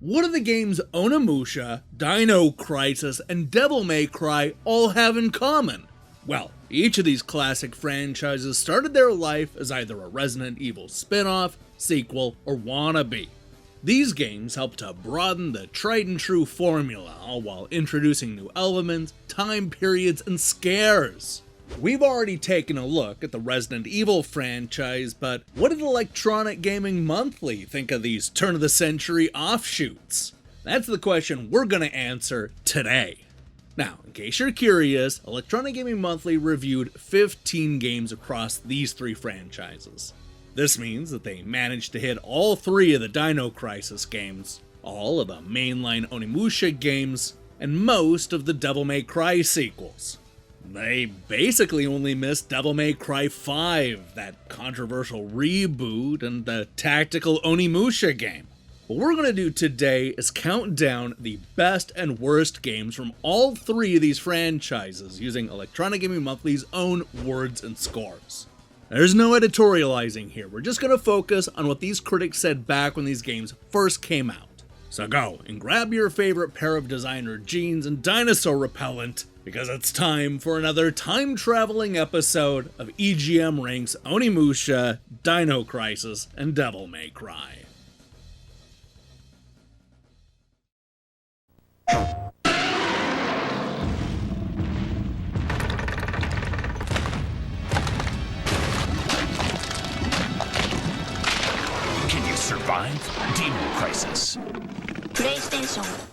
What do the games Onimusha, Dino Crisis, and Devil May Cry all have in common? Well, each of these classic franchises started their life as either a Resident Evil spin-off, sequel, or wannabe. These games helped to broaden the tried and true formula, all while introducing new elements, time periods, and scares. We've already taken a look at the Resident Evil franchise, but what did Electronic Gaming Monthly think of these turn-of-the-century offshoots? That's the question we're gonna answer today. Now, in case you're curious, Electronic Gaming Monthly reviewed 15 games across these three franchises. This means that they managed to hit all three of the Dino Crisis games, all of the mainline Onimusha games, and most of the Devil May Cry sequels. They basically only missed Devil May Cry 5, that controversial reboot, and the tactical Onimusha game. What we're going to do today is count down the best and worst games from all three of these franchises using Electronic Gaming Monthly's own words and scores. There's no editorializing here, we're just going to focus on what these critics said back when these games first came out. So go and grab your favorite pair of designer jeans and dinosaur repellent, because it's time for another time-traveling episode of EGM Ranks Onimusha, Dino Crisis, and Devil May Cry. Can you survive Dino Crisis? PlayStation.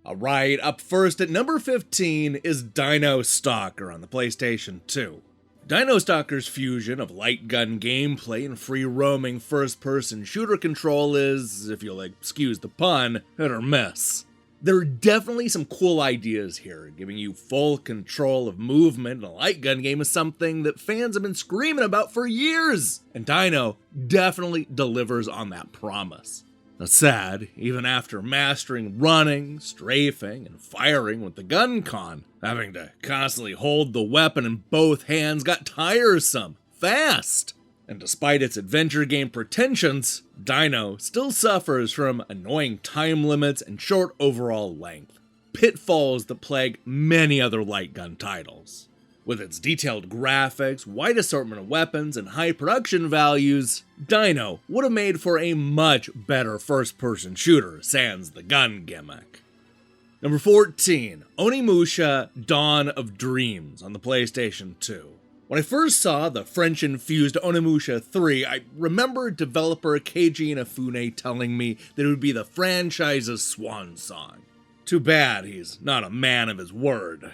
Alright, up first at number 15 is Dino Stalker on the PlayStation 2. Dino Stalker's fusion of light gun gameplay and free-roaming first-person shooter control is, if you'll excuse the pun, hit or miss. There are definitely some cool ideas here. Giving you full control of movement in a light gun game is something that fans have been screaming about for years, and Dino definitely delivers on that promise. That's sad, even after mastering running, strafing, and firing with the gun con, having to constantly hold the weapon in both hands got tiresome, fast. And despite its adventure game pretensions, Dino still suffers from annoying time limits and short overall length, pitfalls that plague many other light gun titles. With its detailed graphics, wide assortment of weapons, and high production values, Dino would have made for a much better first-person shooter, sans the gun gimmick. Number 14, Onimusha Dawn of Dreams on the PlayStation 2. When I first saw the French-infused Onimusha 3, I remember developer Keiji Inafune telling me that it would be the franchise's swan song. Too bad he's not a man of his word.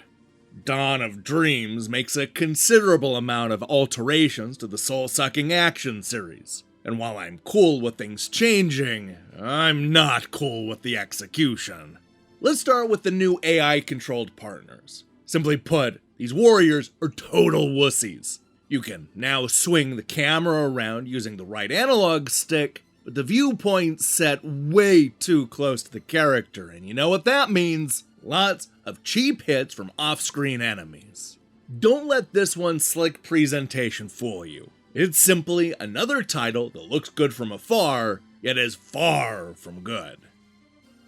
Dawn of Dreams makes a considerable amount of alterations to the soul-sucking action series. And while I'm cool with things changing, I'm not cool with the execution. Let's start with the new AI-controlled partners. Simply put, these warriors are total wussies. You can now swing the camera around using the right analog stick, but the viewpoint's set way too close to the character, and you know what that means? Lots of cheap hits from off-screen enemies. Don't let this one's slick presentation fool you. It's simply another title that looks good from afar, yet is far from good.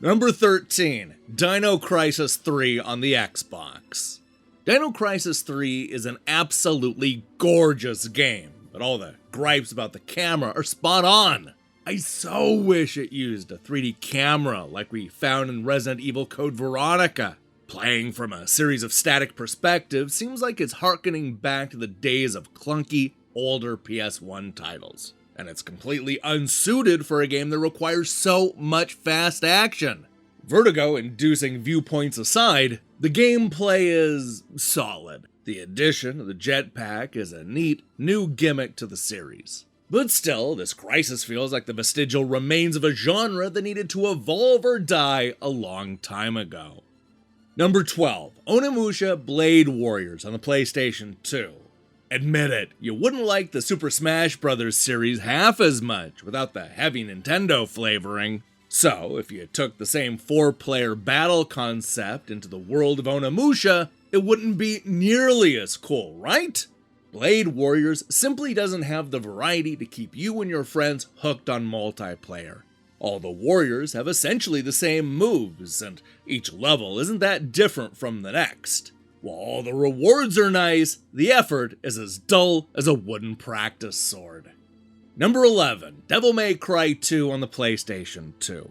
Number 13, Dino Crisis 3 on the Xbox. Dino Crisis 3 is an absolutely gorgeous game, but all the gripes about the camera are spot on. I so wish it used a 3D camera like we found in Resident Evil Code Veronica. Playing from a series of static perspectives seems like it's harkening back to the days of clunky, older PS1 titles. And it's completely unsuited for a game that requires so much fast action. Vertigo-inducing viewpoints aside, the gameplay is solid. The addition of the jetpack is a neat, new gimmick to the series. But still, this Crisis feels like the vestigial remains of a genre that needed to evolve or die a long time ago. Number 12, Onimusha Blade Warriors on the PlayStation 2. Admit it, you wouldn't like the Super Smash Bros. Series half as much without the heavy Nintendo flavoring. So, if you took the same 4-player battle concept into the world of Onimusha, it wouldn't be nearly as cool, right? Blade Warriors simply doesn't have the variety to keep you and your friends hooked on multiplayer. All the warriors have essentially the same moves, and each level isn't that different from the next. While all the rewards are nice, the effort is as dull as a wooden practice sword. Number 11, Devil May Cry 2 on the PlayStation 2.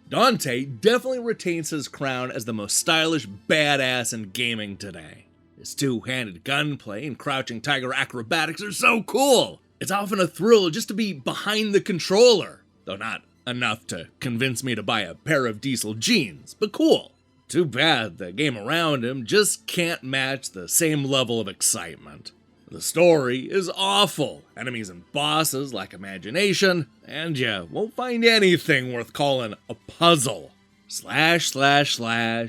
Dante definitely retains his crown as the most stylish badass in gaming today. His two-handed gunplay and crouching tiger acrobatics are so cool! It's often a thrill just to be behind the controller, though not enough to convince me to buy a pair of diesel jeans, but cool. Too bad the game around him just can't match the same level of excitement. The story is awful, enemies and bosses lack imagination, and you won't find anything worth calling a puzzle. Slash,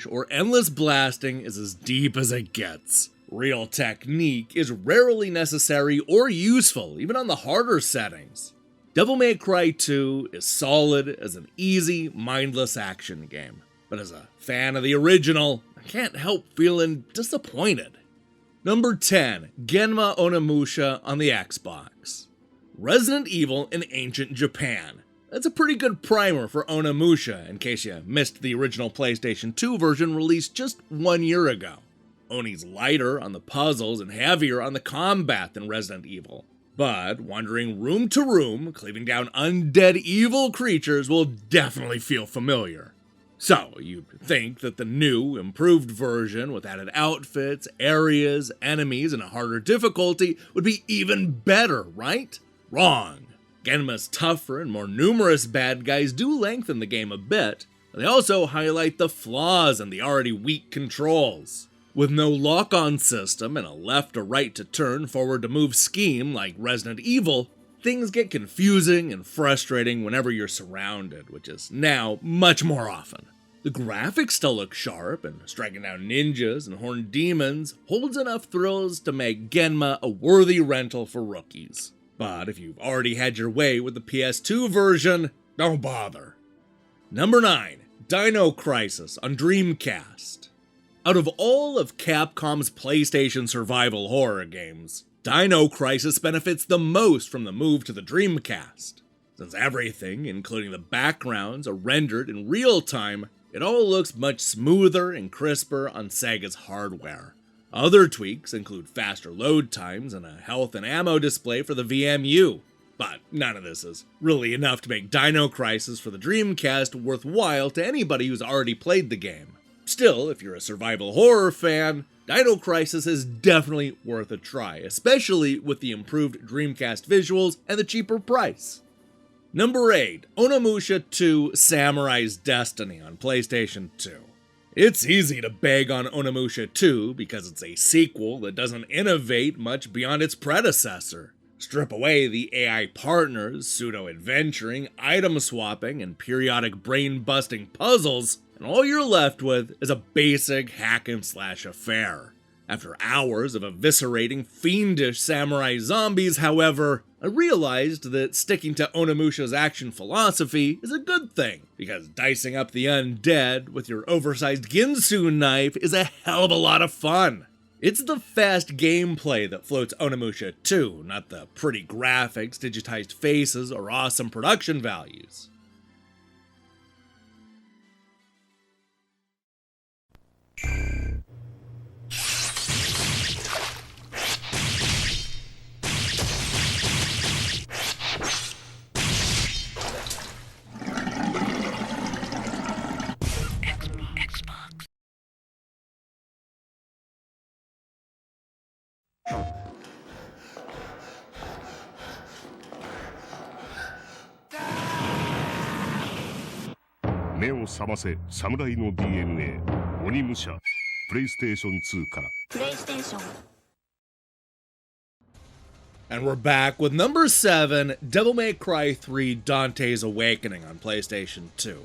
or endless blasting is as deep as it gets. Real technique is rarely necessary or useful, even on the harder settings. Devil May Cry 2 is solid as an easy, mindless action game, but as a fan of the original, I can't help feeling disappointed. Number 10, Genma Onimusha on the Xbox. Resident Evil in ancient Japan. That's a pretty good primer for Onimusha, in case you missed the original PlayStation 2 version released just 1 year ago. Oni's lighter on the puzzles and heavier on the combat than Resident Evil, but wandering room to room, cleaving down undead evil creatures will definitely feel familiar. So, you'd think that the new, improved version with added outfits, areas, enemies, and a harder difficulty would be even better, right? Wrong. Genma's tougher and more numerous bad guys do lengthen the game a bit, but they also highlight the flaws in the already weak controls. With no lock-on system and a left or right to turn, forward to move scheme like Resident Evil, things get confusing and frustrating whenever you're surrounded, which is now much more often. The graphics still look sharp, and striking down ninjas and horned demons holds enough thrills to make Genma a worthy rental for rookies. But if you've already had your way with the PS2 version, don't bother. Number 9, Dino Crisis on Dreamcast. Out of all of Capcom's PlayStation survival horror games, Dino Crisis benefits the most from the move to the Dreamcast. Since everything, including the backgrounds, are rendered in real time, it all looks much smoother and crisper on Sega's hardware. Other tweaks include faster load times and a health and ammo display for the VMU, but none of this is really enough to make Dino Crisis for the Dreamcast worthwhile to anybody who's already played the game. Still, if you're a survival horror fan, Dino Crisis is definitely worth a try, especially with the improved Dreamcast visuals and the cheaper price. Number 8, Onimusha 2 Samurai's Destiny on PlayStation 2. It's easy to bag on Onimusha 2 because it's a sequel that doesn't innovate much beyond its predecessor. Strip away the AI partners, pseudo-adventuring, item swapping, and periodic brain-busting puzzles, and all you're left with is a basic hack-and-slash affair. After hours of eviscerating fiendish samurai zombies, however, I realized that sticking to Onimusha's action philosophy is a good thing, because dicing up the undead with your oversized Ginsu knife is a hell of a lot of fun. It's the fast gameplay that floats Onimusha 2, not the pretty graphics, digitized faces, or awesome production values. Xbox. 目を覚ませ侍の DNA 鬼武者プレイステーション2から PlayStation. And we're back with number 7, Devil May Cry 3 Dante's Awakening on PlayStation 2.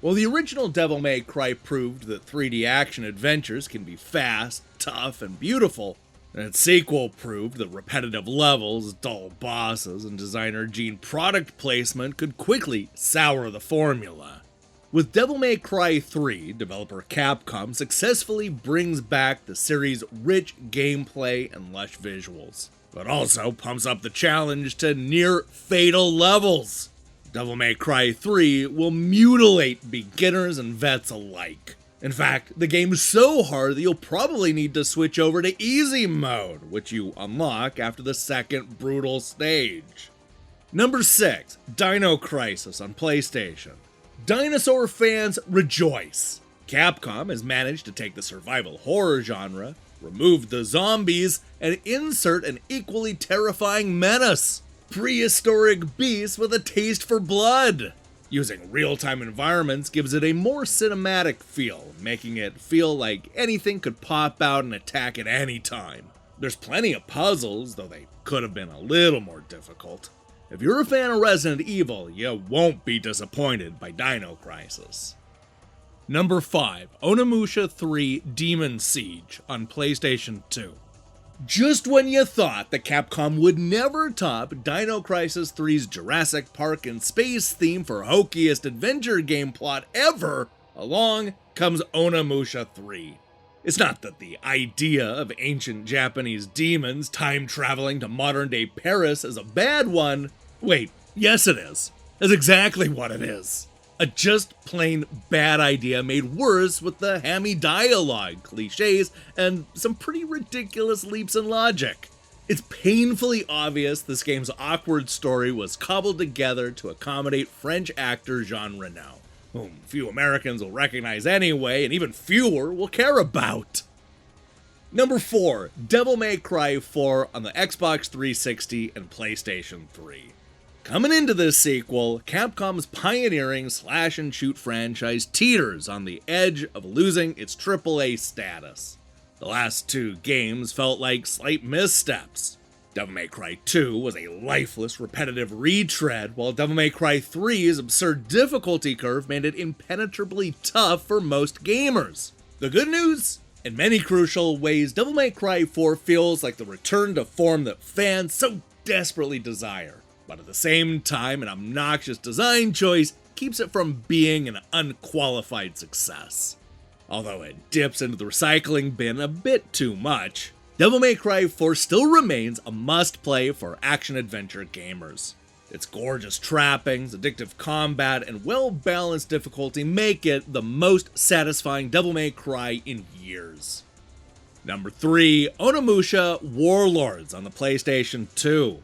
While the original Devil May Cry proved that 3D action adventures can be fast, tough, and beautiful, and its sequel proved that repetitive levels, dull bosses, and designer gene product placement could quickly sour the formula. With Devil May Cry 3, developer Capcom successfully brings back the series' rich gameplay and lush visuals, but also pumps up the challenge to near fatal levels. Devil May Cry 3 will mutilate beginners and vets alike. In fact, the game's so hard that you'll probably need to switch over to easy mode, which you unlock after the second brutal stage. Number 6, Dino Crisis on PlayStation. Dinosaur fans rejoice. Capcom has managed to take the survival horror genre, remove the zombies, and insert an equally terrifying menace. Prehistoric beasts with a taste for blood. Using real-time environments gives it a more cinematic feel, making it feel like anything could pop out and attack at any time. There's plenty of puzzles, though they could have been a little more difficult. If you're a fan of Resident Evil, you won't be disappointed by Dino Crisis. Number 5, Onimusha 3 Demon Siege on PlayStation 2. Just when you thought that Capcom would never top Dino Crisis 3's Jurassic Park and space theme for hokiest adventure game plot ever, along comes Onimusha 3. It's not that the idea of ancient Japanese demons time-traveling to modern-day Paris is a bad one. Wait, yes it is. That's exactly what it is. A just plain bad idea made worse with the hammy dialogue, cliches, and some pretty ridiculous leaps in logic. It's painfully obvious this game's awkward story was cobbled together to accommodate French actor Jean Reno, whom few Americans will recognize anyway, and even fewer will care about. Number 4, Devil May Cry 4 on the Xbox 360 and PlayStation 3. Coming into this sequel, Capcom's pioneering slash-and-shoot franchise teeters on the edge of losing its AAA status. The last 2 games felt like slight missteps. Devil May Cry 2 was a lifeless, repetitive retread, while Devil May Cry 3's absurd difficulty curve made it impenetrably tough for most gamers. The good news? In many crucial ways, Devil May Cry 4 feels like the return to form that fans so desperately desire. But at the same time, an obnoxious design choice keeps it from being an unqualified success. Although it dips into the recycling bin a bit too much, Devil May Cry 4 still remains a must-play for action-adventure gamers. Its gorgeous trappings, addictive combat, and well-balanced difficulty make it the most satisfying Devil May Cry in years. Number 3, Onimusha Warlords on the PlayStation 2.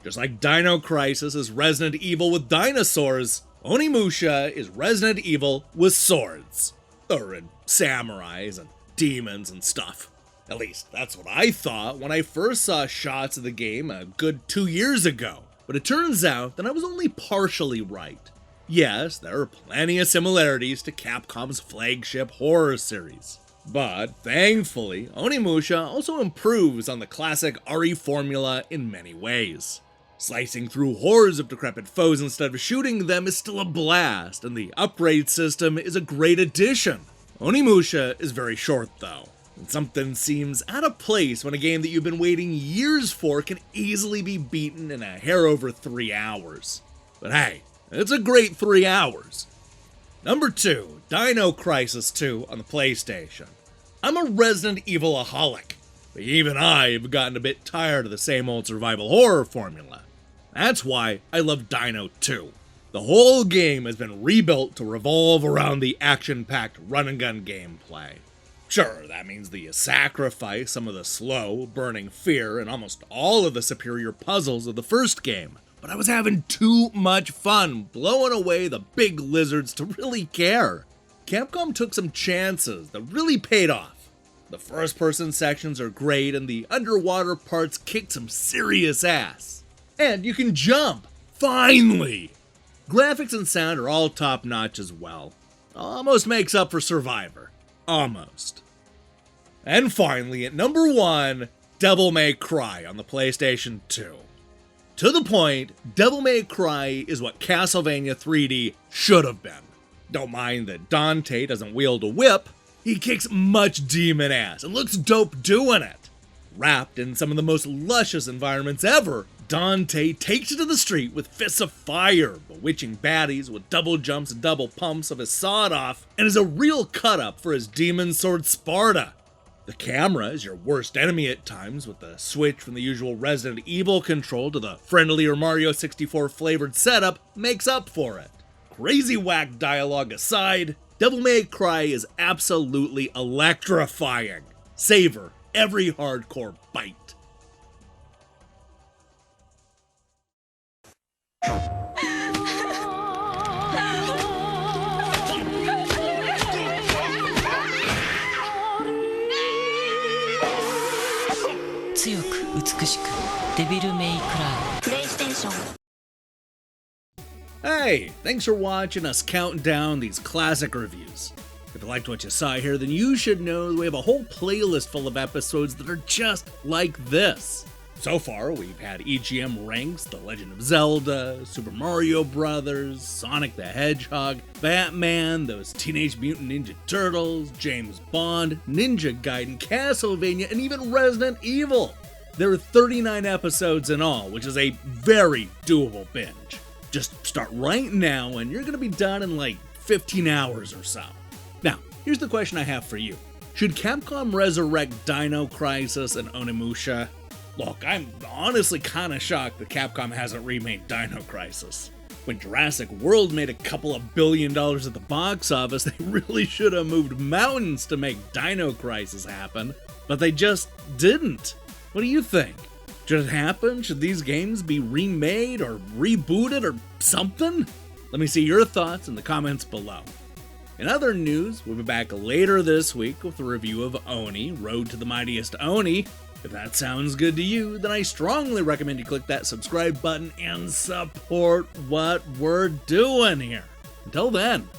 Just like Dino Crisis is Resident Evil with dinosaurs, Onimusha is Resident Evil with swords. Or samurais and demons and stuff. At least, that's what I thought when I first saw shots of the game a good 2 years ago. But it turns out that I was only partially right. Yes, there are plenty of similarities to Capcom's flagship horror series. But, thankfully, Onimusha also improves on the classic RE formula in many ways. Slicing through hordes of decrepit foes instead of shooting them is still a blast, and the upgrade system is a great addition. Onimusha is very short though, and something seems out of place when a game that you've been waiting years for can easily be beaten in a hair over 3 hours. But hey, it's a great 3 hours. Number 2, Dino Crisis 2 on the PlayStation. I'm a Resident Evil-aholic, but even I've gotten a bit tired of the same old survival horror formula. That's why I love Dino 2. The whole game has been rebuilt to revolve around the action-packed run-and-gun gameplay. Sure, that means that you sacrifice some of the slow, burning fear and almost all of the superior puzzles of the first game, but I was having too much fun blowing away the big lizards to really care. Capcom took some chances that really paid off. The first-person sections are great, and the underwater parts kick some serious ass. And you can jump! Finally! Graphics and sound are all top-notch as well. Almost makes up for Survivor. Almost. And finally, at number 1, Devil May Cry on the PlayStation 2. To the point, Devil May Cry is what Castlevania 3D should have been. Don't mind that Dante doesn't wield a whip, he kicks much demon ass and looks dope doing it. Wrapped in some of the most luscious environments ever, Dante takes it to the street with fists of fire, bewitching baddies with double jumps and double pumps of his sawed-off, and is a real cut-up for his demon sword Sparta. The camera is your worst enemy at times, with the switch from the usual Resident Evil control to the friendlier Mario 64 flavored setup makes up for it. Crazy whack dialogue aside, Devil May Cry is absolutely electrifying. Savor every hardcore bite. Hey, thanks for watching us count down these classic reviews. If you liked what you saw here, then you should know we have a whole playlist full of episodes that are just like this. So far, we've had EGM Ranks, The Legend of Zelda, Super Mario Bros., Sonic the Hedgehog, Batman, those Teenage Mutant Ninja Turtles, James Bond, Ninja Gaiden, Castlevania, and even Resident Evil. There are 39 episodes in all, which is a very doable binge. Just start right now and you're going to be done in like 15 hours or so. Now, here's the question I have for you. Should Capcom resurrect Dino Crisis and Onimusha? Look, I'm honestly kind of shocked that Capcom hasn't remade Dino Crisis. When Jurassic World made a couple of $1 billion at the box office, they really should have moved mountains to make Dino Crisis happen, but they just didn't. What do you think? Should it happen? Should these games be remade or rebooted or something? Let me see your thoughts in the comments below. In other news, we'll be back later this week with a review of Oni, Road to the Mightiest Oni. If that sounds good to you, then I strongly recommend you click that subscribe button and support what we're doing here. Until then,